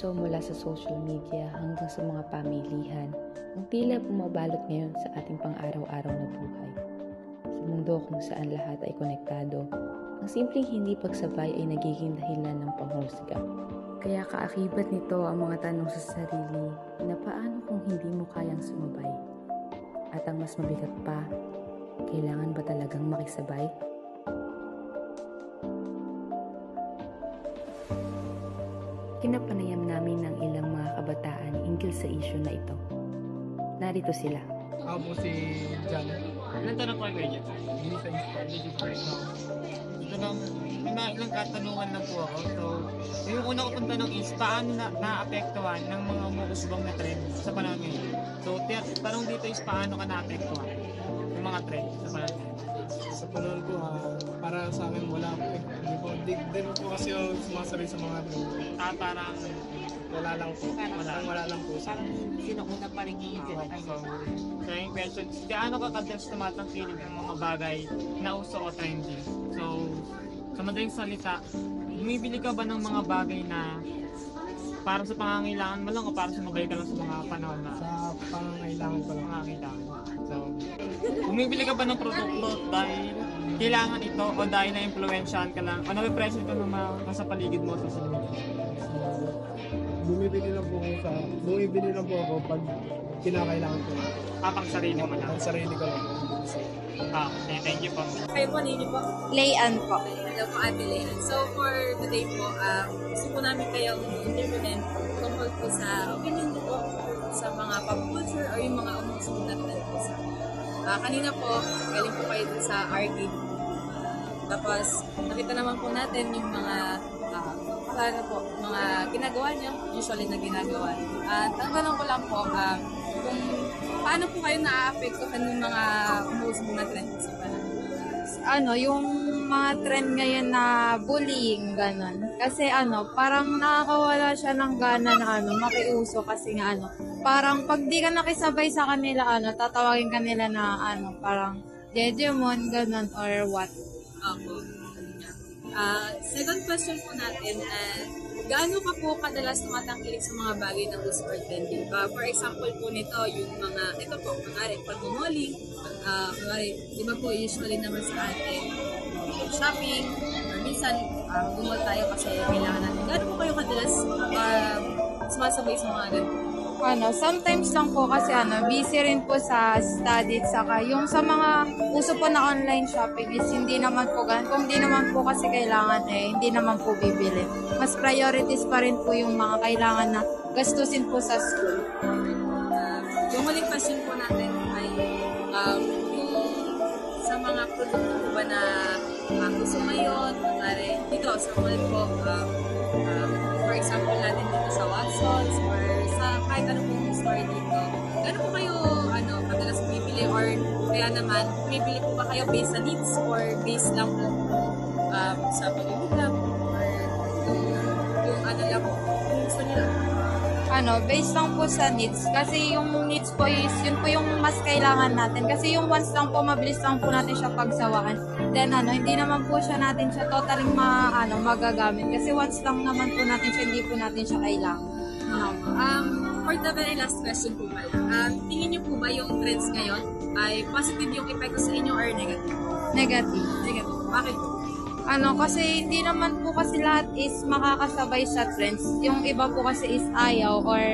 uso mula sa social media hanggang sa mga pamilihan ang tila bumabalot ngayon sa ating pang-araw-araw na buhay. Sa mundo kung saan lahat ay konektado, ang simpleng hindi pagsabay ay nagiging dahilan ng panghusga. Kaya kaakibat nito ang mga tanong sa sarili na paano kung hindi mo kayang sumabay? At ang mas mabigat pa, kailangan ba talagang makisabay? Kinapanayam namin ng ilang mga kabataan hinggil sa issue na ito. Narito sila. Ako po si John. Ilan tanong ko kayo dyan? Hindi sa Instagram. Ito lang, may mga ilang katanungan lang po ako. So, yung una ko pong tanong is, paano naapektuhan ng mga umuusbang na trend sa panahon ngayon? So, tanong dito is, paano ka naapektuhan ng mga trend sa panahon ngayon? Sa panahon ko, para sa akin wala po. Hindi po kasi ako sumasabay sa mga trend. Parang, Wala lang po. Wala lang po sa akin. sinuuna pa rin yung So, yung question, gaano ka kadalas tumatangkilik ng mga bagay na uso o trending? So, sa madaling salita, bumibili ka ba ng mga bagay na para sa pangangailangan mo lang o para sumabay ka lang sa mga panahon na Sa pangangailangan ko lang. pangangailangan? So, bumibili ka ba ng produkto dahil kailangan ito o dahil na-influensyahan ka lang o napipressure ka ng mga nasa paligid mo sa social media? Bumibili lang po ako pag kinakailangan ko. Pang sarili mo lang. Ang sarili ko lang. Okay, thank you po. Kayo po, nini po? Layan po. Hello po, Ate Leia. So, for today po, gusto po namin kayong interviewin tungkol po sa opinion niyo po sa mga pop culture or yung mga umusunod na trend po sa kanina po, galing po kayo dun sa arcade. Tapos, nakita naman po natin yung mga mga ginagawa niyo, usually na ginagawa niyo. At ang tanong ko lang po, kung paano po kayo na-aapektuhan ng mga umuusbong na trend sa panahon? Yung mga trend ngayon na bullying, ganon. Kasi parang nakakawala siya ng gana na makiuso kasi nga parang pag di ka nakisabay sa kanila, tatawagin kanila na parang Jejemon, ganon, or what. Second question po natin, gaano ka po kadalas tumatangkilik sa mga bagay na uso or trending? For example po nito, yung mga, ito po, kunwari, pag-malling, kunwari, di ba po usually naman sa atin, shopping, or minsan, gumol tayo kasi kailangan natin. Gaano po kayo kadalas sumasabay sa mga ganito? Sometimes lang po kasi busy rin po sa study saka yung sa mga uso po na online shopping is hindi naman po ganun. Kung hindi naman po kasi kailangan hindi naman po bibili. Mas priorities pa rin po yung mga kailangan na gastusin po sa school. Yung huling question po natin ay yung sa mga produkto po ba na gusto ngayon, kunwari dito sa mall po, for example natin dito sa Watsons or sa kahit ano pong store dito. Gano'n po kayo kadalas bumibili or kaya naman bumibili po ba kayo based sa needs or based lang po sa pag-ibigam or yung lang po, yung gusto nila? Based lang po sa needs. Kasi yung needs po is, yun po yung mas kailangan natin. Kasi yung wants lang po, mabilis lang po natin siya pagsawaan. Then hindi naman po siya natin siya totally magagamit. Kasi once lang naman po natin siya, hindi po natin siya kailangan. For the very last question po pala, tingin niyo po ba yung trends ngayon ay positive yung epekto sa inyo or negative? Negative. Negative. Bakit po? Kasi hindi naman po kasi lahat is makakasabay sa trends. Yung iba po kasi is ayaw or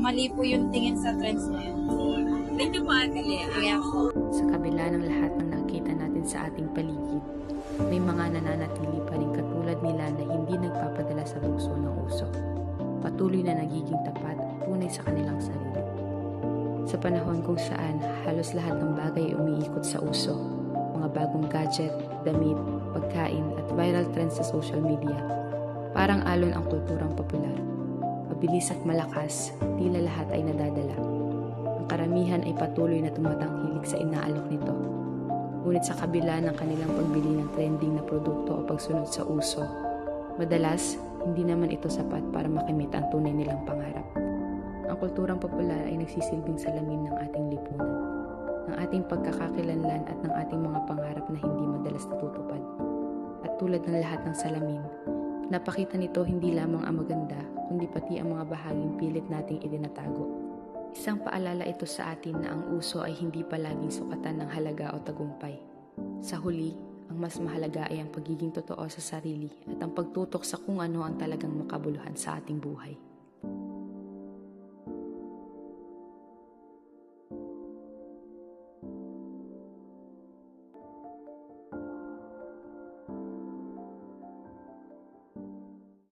mali po yung tingin sa trends na yun. Thank you po, Ate Lea. Yeah. Sa kabila ng lahat ng nakita natin sa ating paligid, may mga nananatili pa rin katulad nila na hindi nagpapadala sa bugso ng uso. Patuloy na nagiging tapat at tunay sa kanilang sarili. Sa panahon kung saan halos lahat ng bagay umiikot sa uso, mga bagong gadget, damit, pagkain at viral trends sa social media, parang alon ang kulturang popular. Mabilis at malakas, tila lahat ay nadadala. Ang karamihan ay patuloy na tumatangkilik sa inaalok nito. Ngunit sa kabila ng kanilang pagbili ng trending na produkto o pagsunod sa uso, madalas, hindi naman ito sapat para makimit ang tunay nilang pangarap. Ang kulturang popular ay nagsisilbing salamin ng ating lipunan, ng ating pagkakakilanlan at ng ating mga pangarap na hindi madalas natutupad. At tulad ng lahat ng salamin, napakita nito hindi lamang ang maganda, kundi pati pati ang mga bahaging pilit nating itinatago. Isang paalala ito sa atin na ang uso ay hindi palaging sukatan ng halaga o tagumpay. Sa huli, ang mas mahalaga ay ang pagiging totoo sa sarili at ang pagtutok sa kung ano ang talagang makabuluhan sa ating buhay.